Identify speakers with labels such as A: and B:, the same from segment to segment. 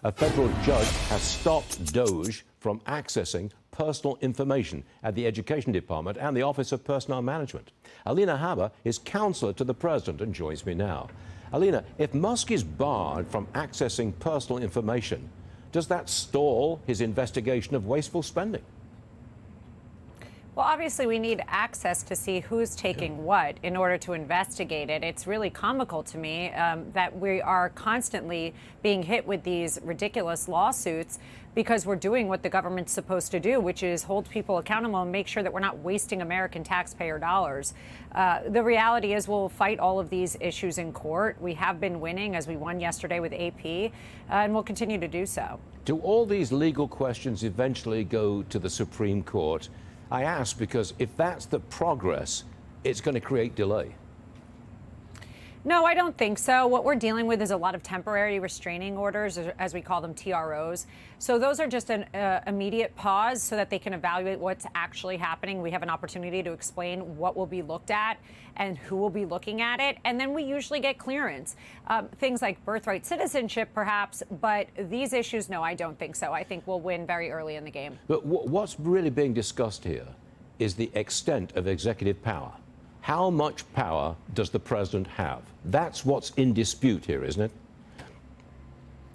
A: A federal judge has stopped Doge from accessing personal information at the Education Department and the Office of Personnel Management. Alina Habba is counselor to the president and joins me now. Alina, if Musk is barred from accessing personal information, does that stall his investigation of wasteful spending?
B: Well, obviously, we need access to see who's taking what in order to investigate it. It's really comical to me that we are constantly being hit with these ridiculous lawsuits because we're doing what the government's supposed to do, which is hold people accountable and make sure that we're not wasting American taxpayer dollars. The reality is we'll fight all of these issues in court. We have been winning, as we won yesterday with AP, and we'll continue to do so.
A: Do all these legal questions eventually go to the Supreme Court? I ask because if that's the progress, it's going to create delay.
B: No, I don't think so. What we're dealing with is a lot of temporary restraining orders, as we call them, TROs. So those are just an immediate pause so that they can evaluate what's actually happening. We have an opportunity to explain what will be looked at and who will be looking at it. And then we usually get clearance. Things like birthright citizenship, perhaps. But these issues, no, I don't think so. I think we'll win very early in the game.
A: But what's really being discussed here is the extent of executive power. How much power does the president have? That's what's in dispute here, isn't it?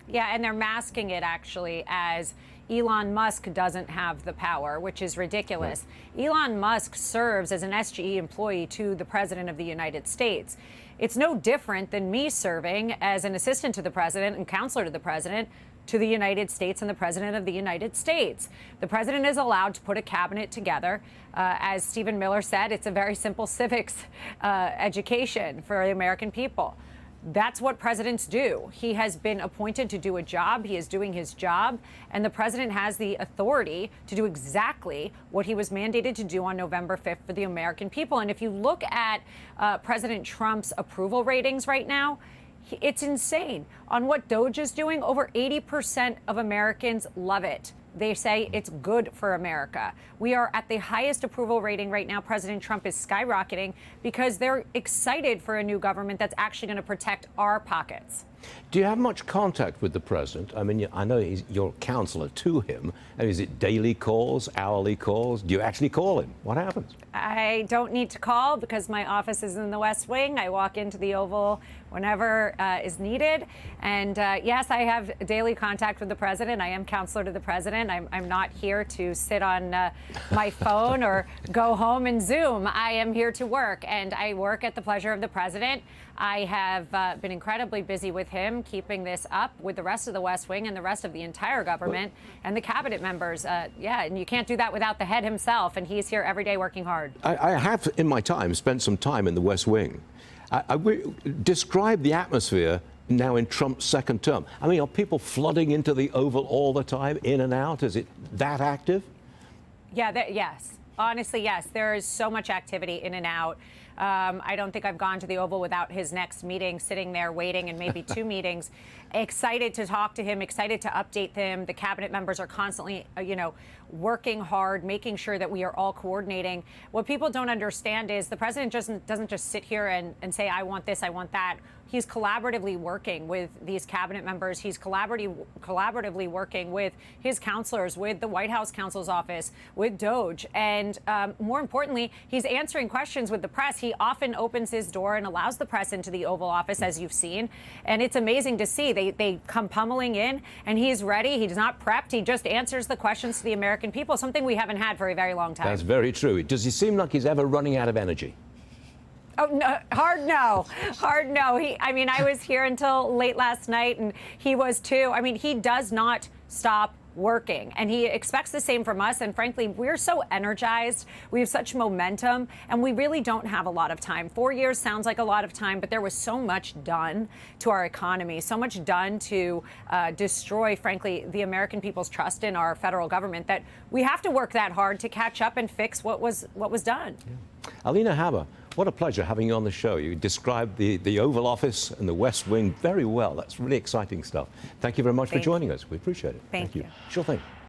B: Yeah, and they're masking it actually as Elon Musk doesn't have the power, which is ridiculous. Right. Elon Musk serves as an SGE employee to the President of the United States. It's no different than me serving as an assistant to the president and counselor to the president to the United States and the President of the United States. The president is allowed to put a cabinet together. As Stephen Miller said, it's a very simple civics education for the American people. That's what presidents do. He has been appointed to do a job. He is doing his job. And the president has the authority to do exactly what he was mandated to do on November 5th for the American people. And if you look at President Trump's approval ratings right now, it's insane. On what Doge is doing, over 80% of Americans love it. They say it's good for America. We are at the highest approval rating right now. President Trump is skyrocketing because they're excited for a new government that's actually going to protect our pockets.
A: Do you have much contact with the president? I mean, I know you're counselor to him. And is it daily calls, hourly calls? Do you actually call him? What happens?
B: I don't need to call because my office is in the West Wing. I walk into the Oval whenever is needed. And yes, I have daily contact with the president. I am counselor to the president. I'm not here to sit on my phone or go home and Zoom. I am here to work, and I work at the pleasure of the president. I have been incredibly busy with him, keeping this up with the rest of the West Wing and the rest of the entire government and the cabinet members. Yeah, and you can't do that without the head himself, and he's here every day working hard.
A: I have, in my time, spent some time in the West Wing. Describe the atmosphere now in Trump's second term. I mean, are people flooding into the Oval all the time, in and out? Is it that active?
B: Yeah, yes. Honestly, yes. There is so much activity in and out. I don't think I've gone to the Oval without his next meeting, sitting there waiting, and maybe two meetings. Excited to talk to him, excited to update them. The cabinet members are constantly, working hard, making sure that we are all coordinating. What people don't understand is the president doesn't just sit here and say, I want this, I want that. He's collaboratively working with these cabinet members. He's collaboratively working with his counselors, with the White House counsel's office, with Doge. And more importantly, he's answering questions with the press. He often opens his door and allows the press into the Oval Office, as you've seen. And it's amazing to see. They come pummeling in, and he's ready. He's not prepped. He just answers the questions to the American people, something we haven't had for a very long time.
A: That's very true. Does he seem like he's ever running out of energy?
B: Oh, no, hard no. I was here until late last night, and he was too. I mean, he does not stop working, and he expects the same from us. And frankly, we're so energized. We have such momentum, and we really don't have a lot of time. 4 years sounds like a lot of time, but there was so much done to our economy, so much done to destroy, frankly, the American people's trust in our federal government that we have to work that hard to catch up and fix what was done.
A: Yeah. Alina Habba, what a pleasure having you on the show. You described the Oval Office and the West Wing very well. That's really exciting stuff. Thank you very much for joining us. We appreciate it.
B: Thank you.
A: Sure thing.